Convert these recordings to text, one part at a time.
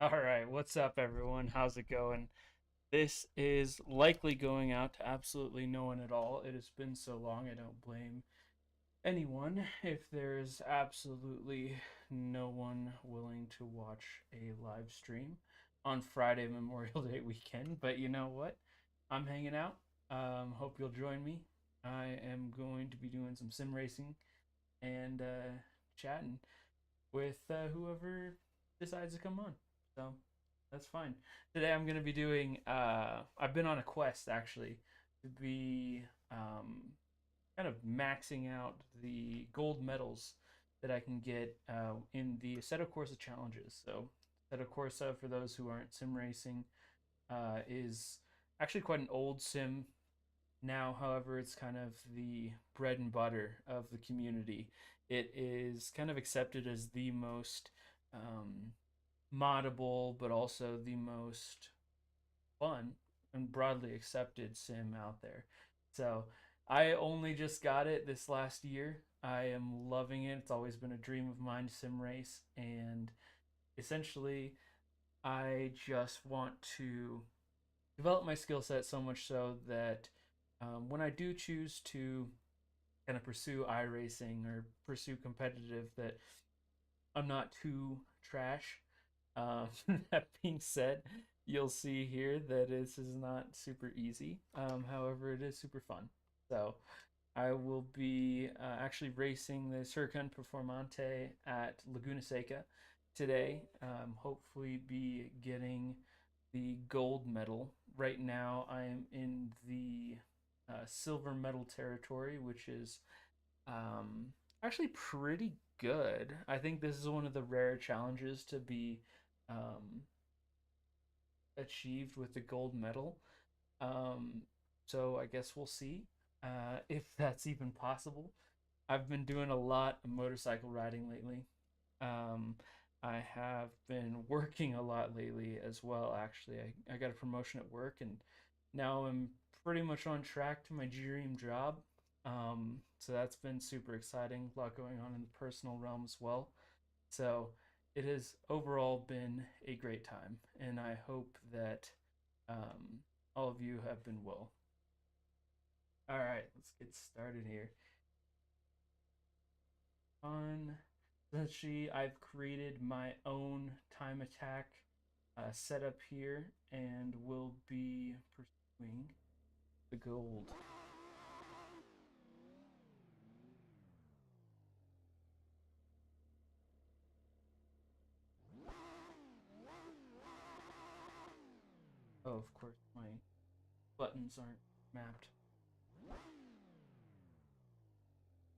All right, what's up, everyone? How's it going? This is likely going out to absolutely no one at all. It has been so long, I don't blame anyone if there's absolutely no one willing to watch a live stream on Friday, Memorial Day weekend. But you know what? I'm hanging out. Hope you'll join me. I am going to be doing some sim racing and chatting with whoever decides to come on. So that's fine. Today I'm going to be doing, I've been on a quest actually to be kind of maxing out the gold medals that I can get in the Assetto Corsa challenges. So, Assetto Corsa, for those who aren't sim racing, is actually quite an old sim now. However, it's kind of the bread and butter of the community. It is kind of accepted as the most moddable, but also the most fun and broadly accepted sim out there. So I only just got it this last year. I am loving it. It's always been a dream of mine to sim race, and essentially, I just want to develop my skill set so much so that when I do choose to kind of pursue iRacing or pursue competitive, that I'm not too trash. Um, that being said, you'll see here that this is not super easy. However, it is super fun. So I will be actually racing the Huracan Performante at Laguna Seca today. Hopefully, be getting the gold medal. Right now, I am in the silver medal territory, which is actually pretty good. I think this is one of the rare challenges to be um, achieved with the gold medal. Um, so I guess we'll see if that's even possible. I've been doing a lot of motorcycle riding lately. Um, I have been working a lot lately as well, actually. I got a promotion at work and now I'm pretty much on track to my dream job. So that's been super exciting. A lot going on in the personal realm as well. So it has overall been a great time, and I hope that all of you have been well. All right, let's get started here. On Essentially, I've created my own time attack setup here, and will be pursuing the gold. Oh, of course, my buttons aren't mapped.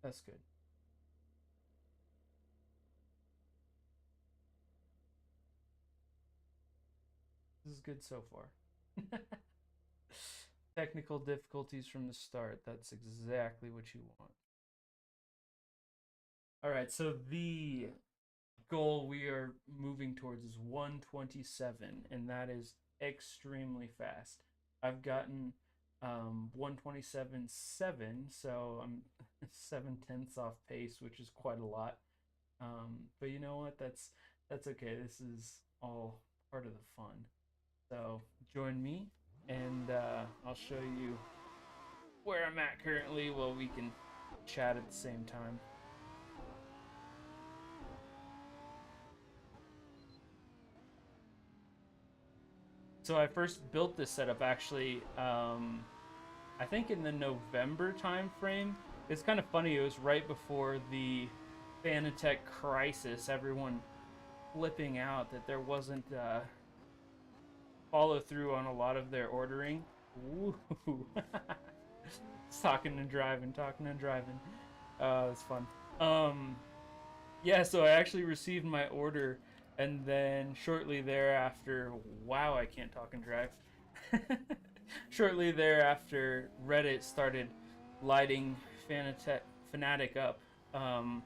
That's good. This is good so far. Technical difficulties from the start. That's exactly what you want. All right, so the goal we are moving towards is 127, and that is extremely fast. I've gotten 127.7, so I'm 7/10ths off pace, which is quite a lot. But you know what? That's okay. This is all part of the fun. So join me, and I'll show you where I'm at currently while we can chat at the same time. So I first built this setup actually, I think in the November time frame. It's kind of funny. It was right before the Fanatec crisis. Everyone flipping out that there wasn't follow through on a lot of their ordering. Woo! Talking and driving, talking and driving. That's fun. Um, yeah, so I actually received my order, and then shortly thereafter, wow, I can't talk and drive. Shortly thereafter, Reddit started lighting Fanatic up, kind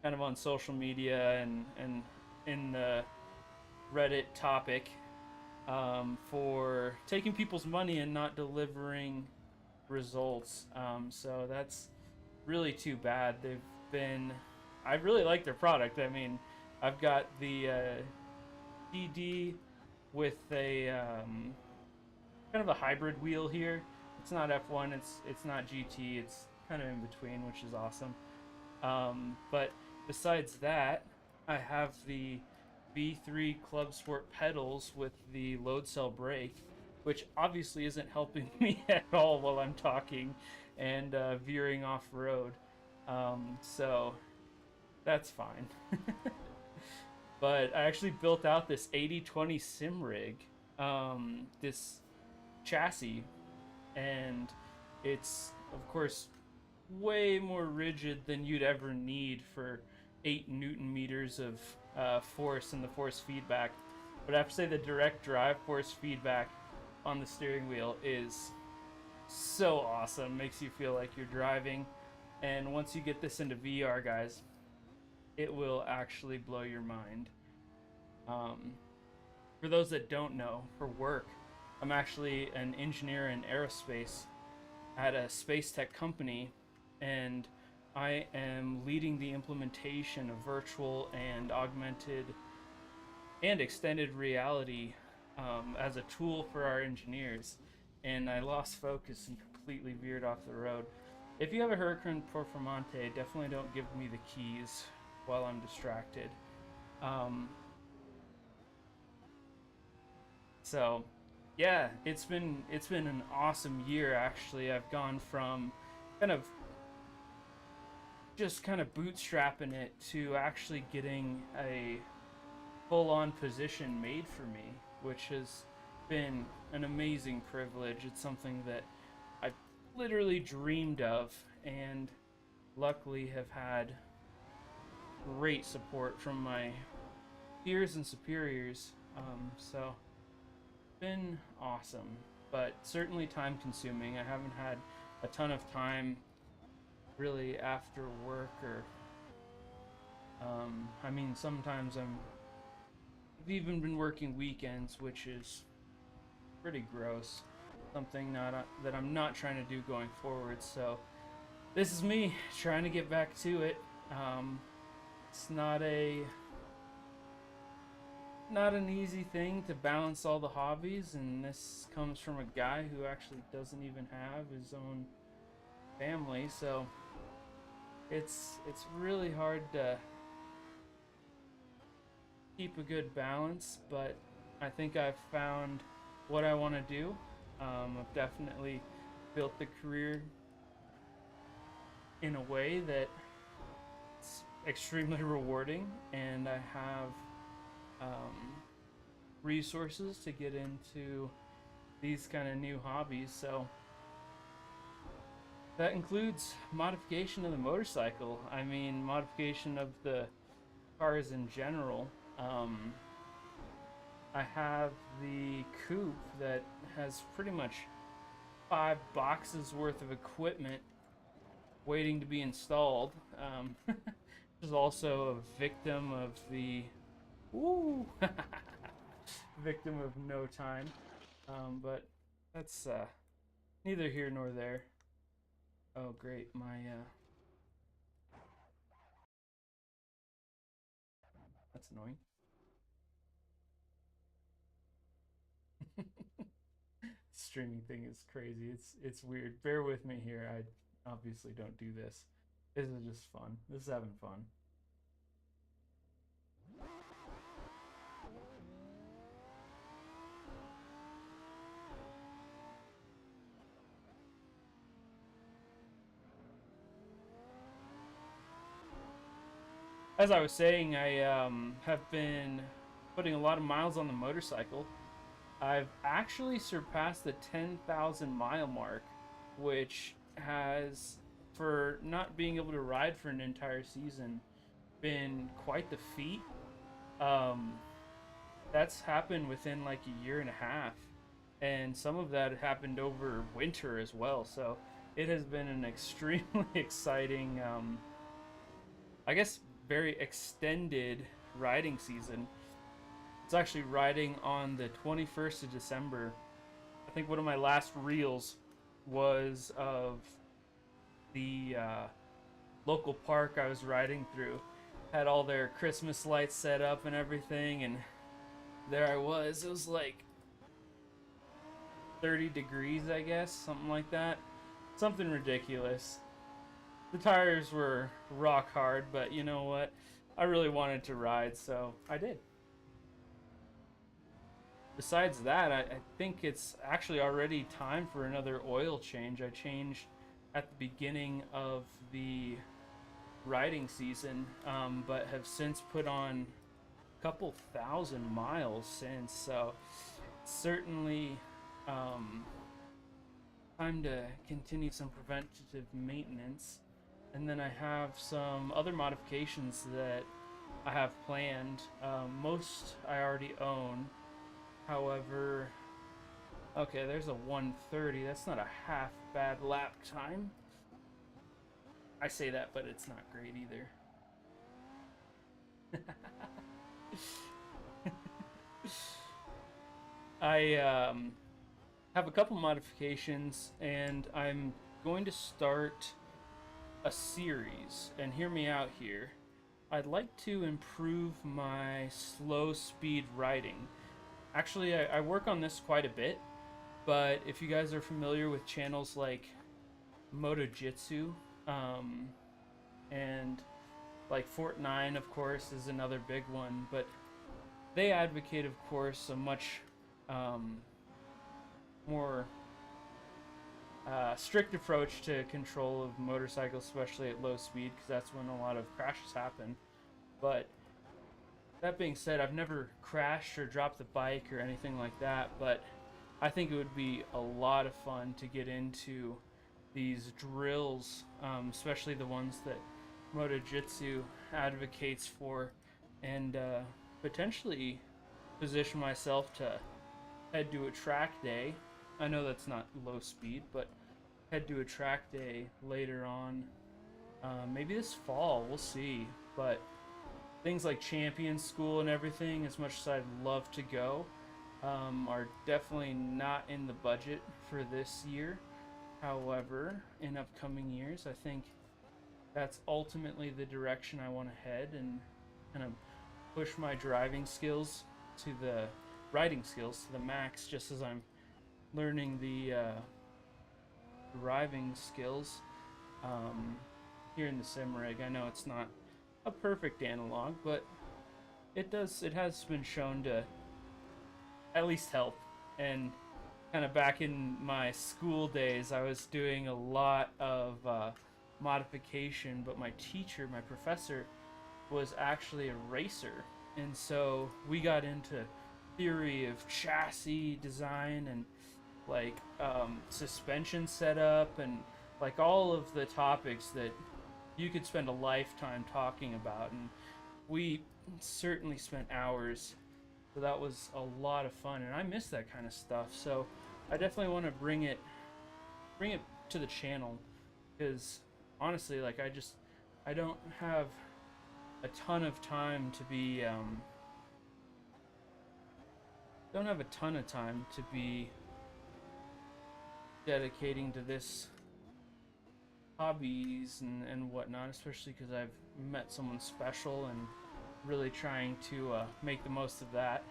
of on social media and in the Reddit topic for taking people's money and not delivering results. So that's really too bad. They've been. I really like their product. I mean, I've got the GD with a kind of a hybrid wheel here. It's not F1, it's not GT, it's kind of in between, which is awesome. But besides that, I have the V3 Club Sport pedals with the load cell brake, which obviously isn't helping me at all while I'm talking and veering off road. So that's fine. But I actually built out this 80/20 sim rig, this chassis, and it's of course way more rigid than you'd ever need for 8 Newton meters of force and the force feedback. But I have to say the direct drive force feedback on the steering wheel is so awesome. Makes you feel like you're driving. And once you get this into VR, guys, it will actually blow your mind. Um, for those that don't know, for work, I'm actually an engineer in aerospace at a space tech company, and I am leading the implementation of virtual and augmented and extended reality as a tool for our engineers. And I lost focus and completely veered off the road. If you have a Huracan Performante, definitely don't give me the keys while I'm distracted. Um, so, yeah, it's been an awesome year actually. I've gone from kind of just kind of bootstrapping it to actually getting a full-on position made for me, which has been an amazing privilege. It's something that I've literally dreamed of, and luckily have had great support from my peers and superiors. So been awesome, but certainly time consuming. I haven't had a ton of time really after work, or I mean, sometimes I've even been working weekends, which is pretty gross. Something that I'm not trying to do going forward. So this is me trying to get back to it. It's not an easy thing to balance all the hobbies, and this comes from a guy who actually doesn't even have his own family. So it's really hard to keep a good balance, but I think I've found what I want to do. I've definitely built the career in a way that it's extremely rewarding, and I have resources to get into these kind of new hobbies. So that includes modification of the motorcycle. I mean, modification of the cars in general. I have the coupe that has pretty much 5 boxes worth of equipment waiting to be installed. Is also a victim of the Ooh. Victim of no time. But that's neither here nor there. Oh, great. That's annoying. Streaming thing is crazy. It's weird. Bear with me here. I obviously don't do this. This is just fun. This is having fun. As I was saying, I have been putting a lot of miles on the motorcycle. I've actually surpassed the 10,000 mile mark, which has, for not being able to ride for an entire season, been quite the feat. Um, that's happened within like a year and a half, and some of that happened over winter as well. So it has been an extremely exciting, I guess, very extended riding season. It's actually riding on the 21st of December. I think one of my last reels was of the local park I was riding through. Had all their Christmas lights set up and everything, and there I was. It was like 30 degrees, I guess, something like that. Something ridiculous. The tires were rock hard, but you know what? I really wanted to ride, so I did. Besides that, I think it's actually already time for another oil change. I changed at the beginning of the riding season, but have since put on a couple thousand miles since, so certainly um, time to continue some preventative maintenance. And then I have some other modifications that I have planned. Most I already own. However, okay, there's a 130. That's not a half bad lap time. I say that, but it's not great either. I have a couple modifications, and I'm going to start a series. And hear me out here. I'd like to improve my slow speed riding. Actually, I work on this quite a bit, but if you guys are familiar with channels like MotoJitsu, and like Fort9, of course, is another big one, but they advocate, of course, a much more strict approach to control of motorcycles, especially at low speed, because that's when a lot of crashes happen. But that being said, I've never crashed or dropped the bike or anything like that, but I think it would be a lot of fun to get into these drills, especially the ones that MotoJitsu advocates for, and potentially position myself to head to a track day. I know that's not low speed, but head to a track day later on. Maybe this fall, we'll see. But things like champion school and everything, as much as I'd love to go, are definitely not in the budget for this year. However, in upcoming years, I think that's ultimately the direction I want to head, and kind of push my riding skills to the max, just as I'm learning the driving skills here in the sim rig. I know it's not a perfect analog, but it has been shown to at least help. And kind of back in my school days, I was doing a lot of modification, but my professor, was actually a racer, and so we got into theory of chassis design and like suspension setup and like all of the topics that you could spend a lifetime talking about, and we certainly spent hours. So that was a lot of fun, and I miss that kind of stuff. So I definitely want to bring it to the channel, because honestly, like I don't have a ton of time to be don't have a ton of time to be dedicating to this hobbies and whatnot, especially because I've met someone special and really trying to make the most of that.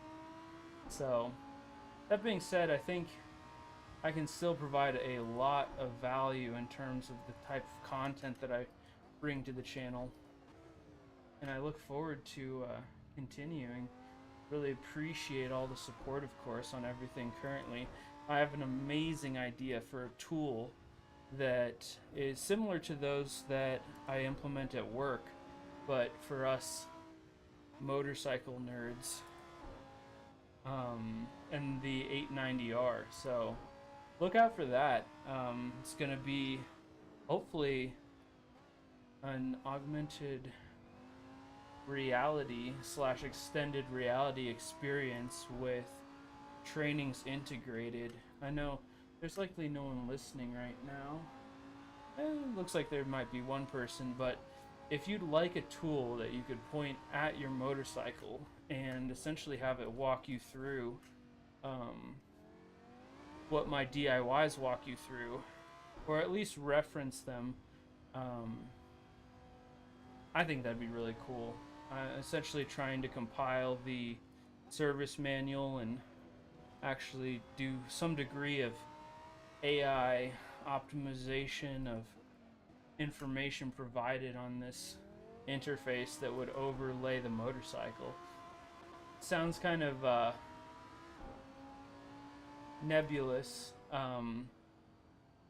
So that being said, I think I can still provide a lot of value in terms of the type of content that I bring to the channel, and I look forward to continuing. Really appreciate all the support, of course, on everything currently. I have an amazing idea for a tool that is similar to those that I implement at work, but for us motorcycle nerds, and the 890R. So look out for that. It's going to be hopefully an augmented reality / extended reality experience with trainings integrated. I know there's likely no one listening right now. It looks like there might be one person, but if you'd like a tool that you could point at your motorcycle and essentially have it walk you through what my DIYs walk you through, or at least reference them, I think that'd be really cool. Essentially trying to compile the service manual and actually do some degree of AI optimization of information provided on this interface that would overlay the motorcycle. Sounds kind of nebulous,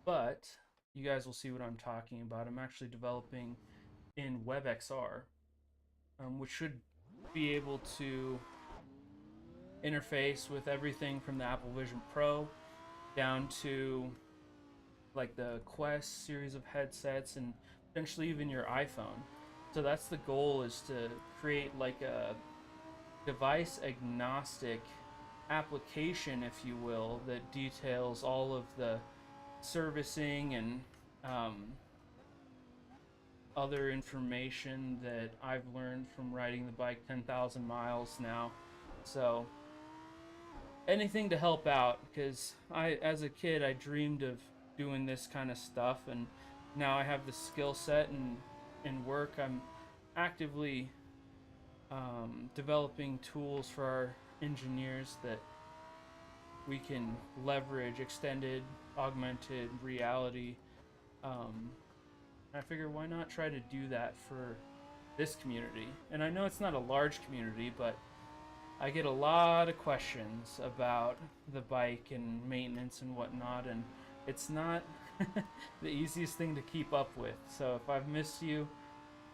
but you guys will see what I'm talking about. I'm actually developing in WebXR, which should be able to interface with everything from the Apple Vision Pro down to like the Quest series of headsets and potentially even your iPhone. So that's the goal, is to create like a device agnostic application, if you will, that details all of the servicing and other information that I've learned from riding the bike 10,000 miles now. So anything to help out, because as a kid, I dreamed of doing this kind of stuff, and now I have the skill set, and in work, I'm actively developing tools for our engineers that we can leverage extended, augmented reality. I figure, why not try to do that for this community? And I know it's not a large community, but I get a lot of questions about the bike and maintenance and whatnot, and it's not the easiest thing to keep up with. So if I've missed you,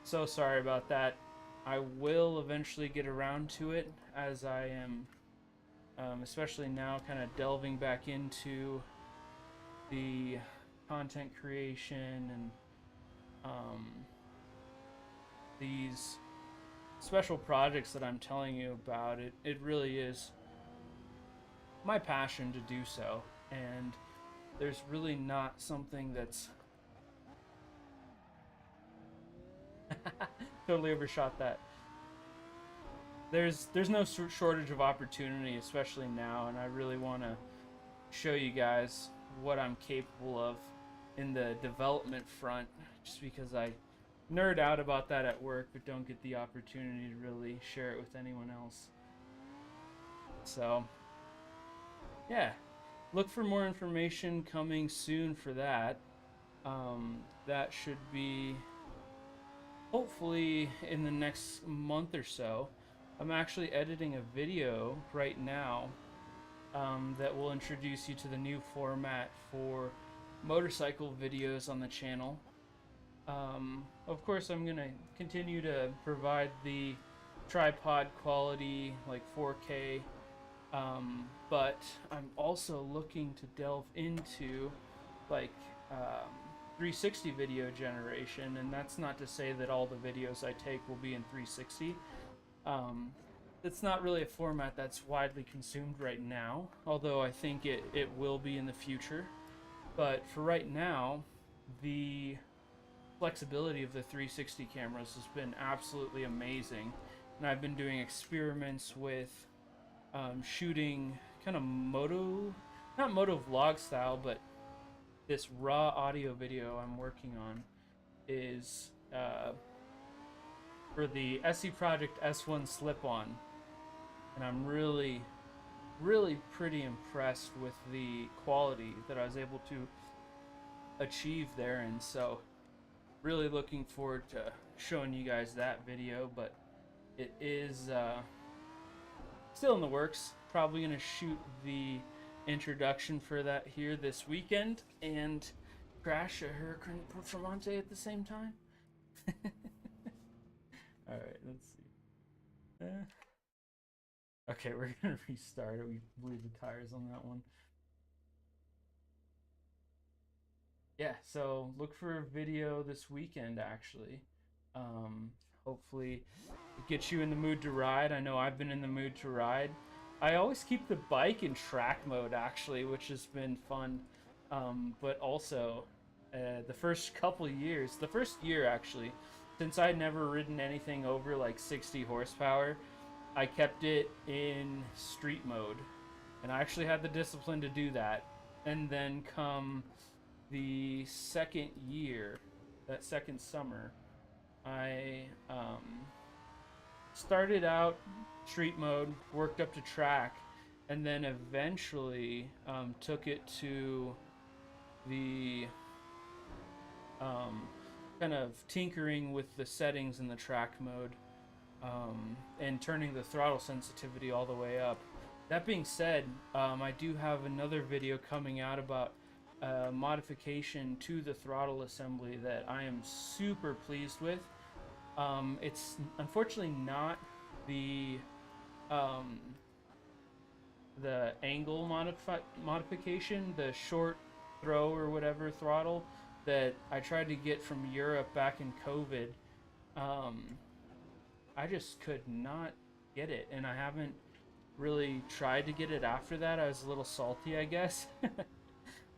so sorry about that. I will eventually get around to it, as I am, especially now, kind of delving back into the content creation and these special projects that I'm telling you about. It really is my passion to do so, and there's really not something that's totally overshot that. There's no shortage of opportunity, especially now, and I really want to show you guys what I'm capable of in the development front, just because I nerd out about that at work but don't get the opportunity to really share it with anyone else. So yeah, look for more information coming soon for that. That should be hopefully in the next month or so. I'm actually editing a video right now that will introduce you to the new format for motorcycle videos on the channel. Of course, I'm gonna continue to provide the tripod quality, like 4K, but I'm also looking to delve into like 360 video generation, and that's not to say that all the videos I take will be in 360. It's not really a format that's widely consumed right now, although I think it will be in the future. But for right now, the flexibility of the 360 cameras has been absolutely amazing, and I've been doing experiments with shooting kind of not moto vlog style, but this raw audio video I'm working on is for the SE Project S1 slip-on, and I'm really pretty impressed with the quality that I was able to achieve there, and so really looking forward to showing you guys that video. But it is still in the works. Probably gonna shoot the introduction for that here this weekend and crash a Huracan Performante at the same time. All right, let's see. Okay, we're gonna restart it. We blew the tires on that one. Yeah, so look for a video this weekend, actually. Hopefully it gets you in the mood to ride. I know I've been in the mood to ride. I always keep the bike in track mode, actually, which has been fun. But also, the first year actually, since I'd never ridden anything over like 60 horsepower, I kept it in street mode. And I actually had the discipline to do that. And then come the second year, that second summer, I started out street mode, worked up to track, and then eventually took it to the um, kind of tinkering with the settings in the track mode, and turning the throttle sensitivity all the way up. That being said, I do have another video coming out about modification to the throttle assembly that I am super pleased with. It's unfortunately not the um, the angle modification, the short throw or whatever throttle that I tried to get from Europe back in COVID. Um, I just could not get it, and I haven't really tried to get it after that. I was a little salty, I guess.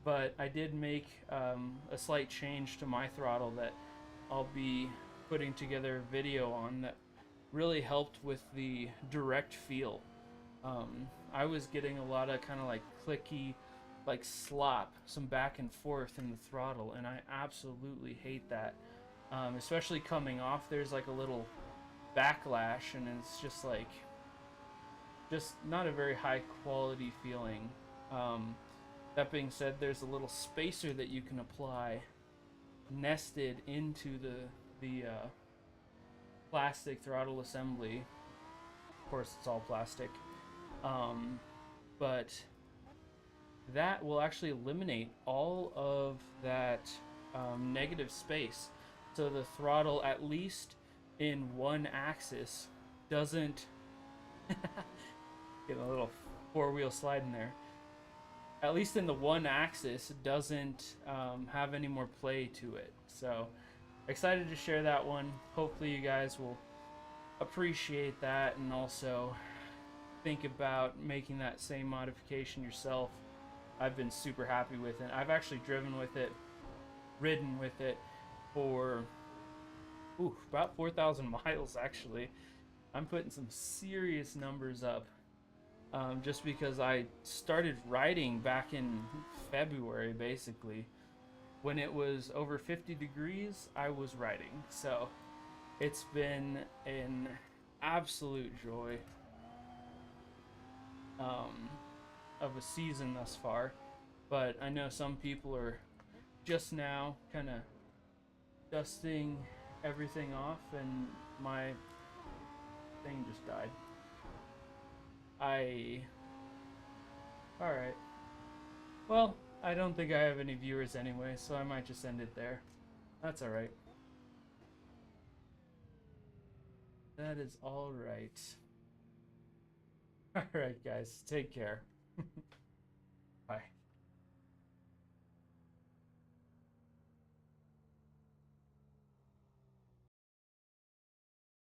But I did make a slight change to my throttle that I'll be putting together a video on that really helped with the direct feel. I was getting a lot of kind of like clicky, like slop, some back and forth in the throttle, and I absolutely hate that. Especially coming off, there's like a little backlash, and it's just not a very high quality feeling. Um, that being said, there's a little spacer that you can apply nested into the plastic throttle assembly. Of course, it's all plastic, um, but that will actually eliminate all of that negative space. So the throttle, at least in one axis, doesn't get a little four-wheel slide in there. At least in the one axis, doesn't have any more play to it. So excited to share that one. Hopefully you guys will appreciate that and also think about making that same modification yourself. I've been super happy with it. I've actually ridden with it for about 4,000 miles actually. I'm putting some serious numbers up, just because I started riding back in February, basically. When it was over 50 degrees, I was riding. So it's been an absolute joy of a season thus far. But I know some people are just now kind of dusting everything off, and my thing just died. Alright. Well, I don't think I have any viewers anyway, so I might just end it there. That's alright. That is alright. Alright, guys. Take care.